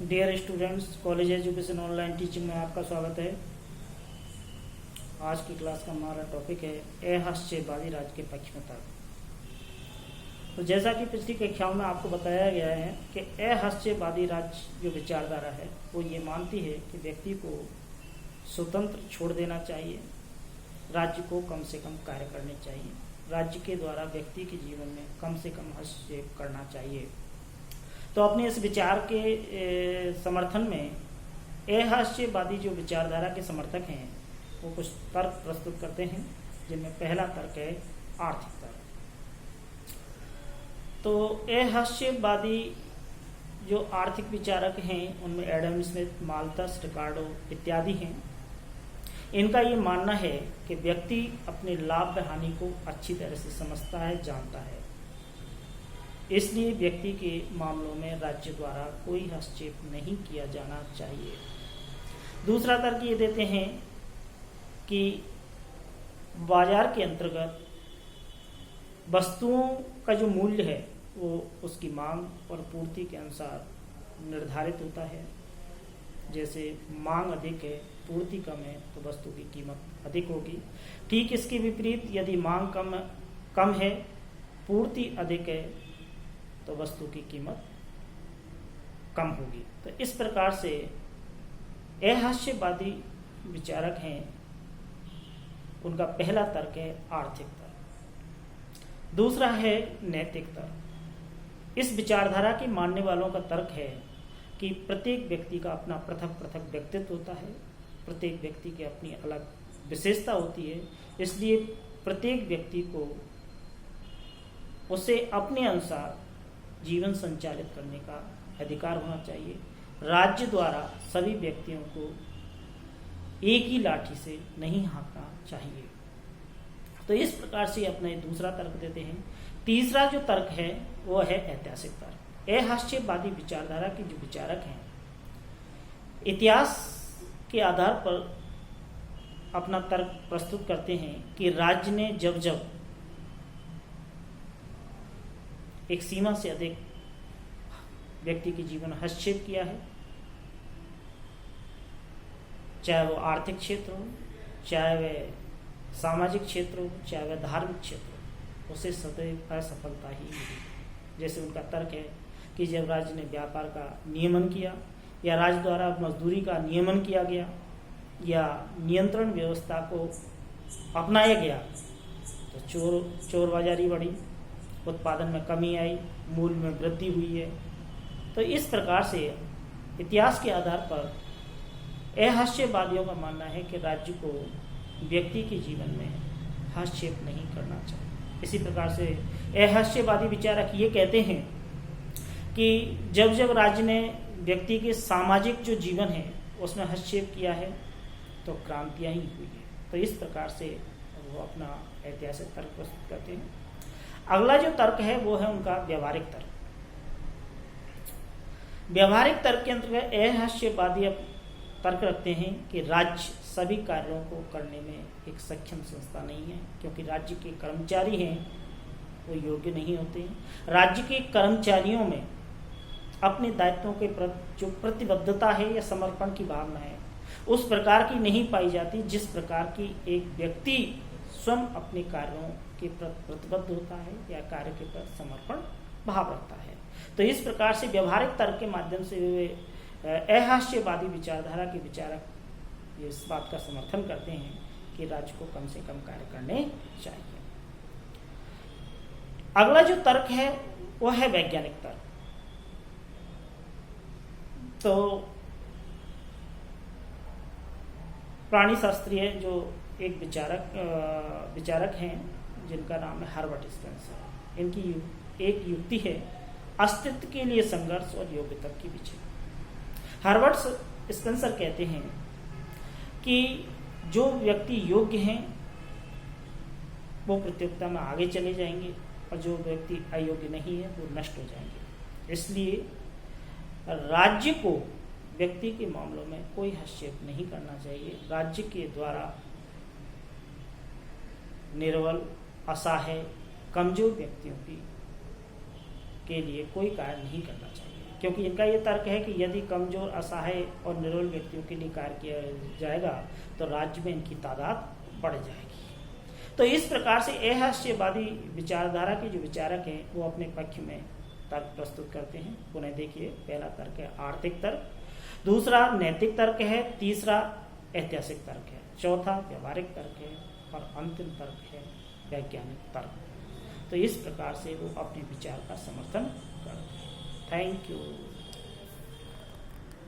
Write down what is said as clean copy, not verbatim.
Dear students, college education online teaching में आपका स्वागत है। आज की क्लास का हमारा टॉपिक है अहास्यवादी राज्य के पक्ष में तर्क। तो जैसा कि पिछली कक्षाओं में आपको बताया गया है कि अहास्यवादी राज्य जो विचारधारा है वो ये मानती है कि व्यक्ति को स्वतंत्र छोड़ देना चाहिए, राज्य को कम से कम कार्य करने चाहिए, राज्य के द्वारा व्यक्ति के जीवन में कम से कम हस्तक्षेप करना चाहिए। तो अपने इस विचार के समर्थन में अहास्यवादी जो विचारधारा के समर्थक हैं वो कुछ तर्क प्रस्तुत करते हैं, जिनमें पहला तर्क है आर्थिक तर्क। तो अहास्यवादी जो आर्थिक विचारक हैं उनमें एडम स्मिथ, माल्थस, रिकार्डो इत्यादि हैं। इनका ये मानना है कि व्यक्ति अपने लाभ व हानि को अच्छी तरह से समझता है, जानता है, इसलिए व्यक्ति के मामलों में राज्य द्वारा कोई हस्तक्षेप नहीं किया जाना चाहिए। दूसरा तर्क ये देते हैं कि बाजार के अंतर्गत वस्तुओं का जो मूल्य है वो उसकी मांग और पूर्ति के अनुसार निर्धारित होता है। जैसे मांग अधिक है, पूर्ति कम है, तो वस्तु की कीमत अधिक होगी। ठीक इसके विपरीत यदि मांग कम है, पूर्ति अधिक है, तो वस्तु की कीमत कम होगी। तो इस प्रकार से अहास्यवादी विचारक हैं, उनका पहला तर्क है आर्थिक तर्क। दूसरा है नैतिक तर्क। इस विचारधारा के मानने वालों का तर्क है कि प्रत्येक व्यक्ति का अपना पृथक पृथक व्यक्तित्व होता है, प्रत्येक व्यक्ति की अपनी अलग विशेषता होती है, इसलिए प्रत्येक व्यक्ति को उसे अपने अनुसार जीवन संचालित करने का अधिकार होना चाहिए। राज्य द्वारा सभी व्यक्तियों को एक ही लाठी से नहीं हाँकना चाहिए। तो इस प्रकार से अपना दूसरा तर्क देते हैं। तीसरा जो तर्क है वो है ऐतिहासिक तर्क। अहास्यवादी विचारधारा के जो विचारक हैं इतिहास के आधार पर अपना तर्क प्रस्तुत करते हैं कि राज्य ने जब जब एक सीमा से अधिक व्यक्ति के जीवन में हस्तक्षेप किया है, चाहे वो आर्थिक क्षेत्र हो, चाहे वह सामाजिक क्षेत्र हो, चाहे वह धार्मिक क्षेत्र हो, उसे सदैव असफलता ही मिली। जैसे उनका तर्क है कि जब राज्य ने व्यापार का नियमन किया या राज्य द्वारा मजदूरी का नियमन किया गया या नियंत्रण व्यवस्था को अपनाया गया तो चोरबाजारी बढ़ी, उत्पादन में कमी आई, मूल्य में वृद्धि हुई है। तो इस प्रकार से इतिहास के आधार पर अहास्यवादियों का मानना है कि राज्य को व्यक्ति के जीवन में हस्तक्षेप नहीं करना चाहिए। इसी प्रकार से अहास्यवादी विचारक ये कहते हैं कि जब जब राज्य ने व्यक्ति के सामाजिक जो जीवन है उसमें हस्तक्षेप किया है तो क्रांतियां ही हुई है। तो इस प्रकार से वो अपना ऐतिहासिक तर्क प्रस्तुत करते हैं। अगला जो तर्क है वो है उनका व्यवहारिक तर्क। व्यवहारिक तर्क के अंतर्गत अहास्यवादी तर्क रखते हैं कि राज्य सभी कार्यों को करने में एक सक्षम संस्था नहीं है, क्योंकि राज्य के कर्मचारी हैं वो योग्य नहीं होते हैं। राज्य के कर्मचारियों में अपने दायित्वों के प्रति जो प्रतिबद्धता है या समर्पण की भावना है उस प्रकार की नहीं पाई जाती जिस प्रकार की एक व्यक्ति स्वयं अपने कार्यों के प्रति प्रतिबद्ध होता है या कार्य के प्रति समर्पण भाव रखता है। तो इस प्रकार से व्यवहारिक तर्क के माध्यम से वे अहास्यवादी विचारधारा के विचारक इस बात का समर्थन करते हैं कि राज्य को कम से कम कार्य करने चाहिए। अगला जो तर्क है वो है वैज्ञानिक तर्क। तो प्राणी शास्त्रीय जो एक विचारक हैं जिनका नाम है हर्बर्ट स्पेंसर, इनकी एक युक्ति है अस्तित्व के लिए संघर्ष और योग्यता की विजय। हर्बर्ट स्पेंसर कहते हैं कि जो व्यक्ति योग्य हैं वो प्रतियोगिता में आगे चले जाएंगे और जो व्यक्ति अयोग्य नहीं है वो नष्ट हो जाएंगे। इसलिए राज्य को व्यक्ति के मामलों में कोई हस्तक्षेप नहीं करना चाहिए। राज्य के द्वारा निर्बल, असहाय, कमजोर व्यक्तियों के लिए कोई कार्य नहीं करना चाहिए। क्योंकि इनका ये तर्क है कि यदि कमजोर, असहाय और निरोल व्यक्तियों के लिए कार्य किया जाएगा तो राज्य में इनकी तादाद बढ़ जाएगी। तो इस प्रकार से अहस्यवादी विचारधारा के जो विचारक हैं वो अपने पक्ष में तर्क प्रस्तुत करते हैं। पुनः देखिए, पहला तर्क है आर्थिक तर्क, दूसरा नैतिक तर्क है, तीसरा ऐतिहासिक तर्क है, चौथा व्यवहारिक तर्क है और अंतिम तर्क है वैज्ञानिक तर्क। तो इस प्रकार से वो अपने विचार का समर्थन करते हैं। Thank you.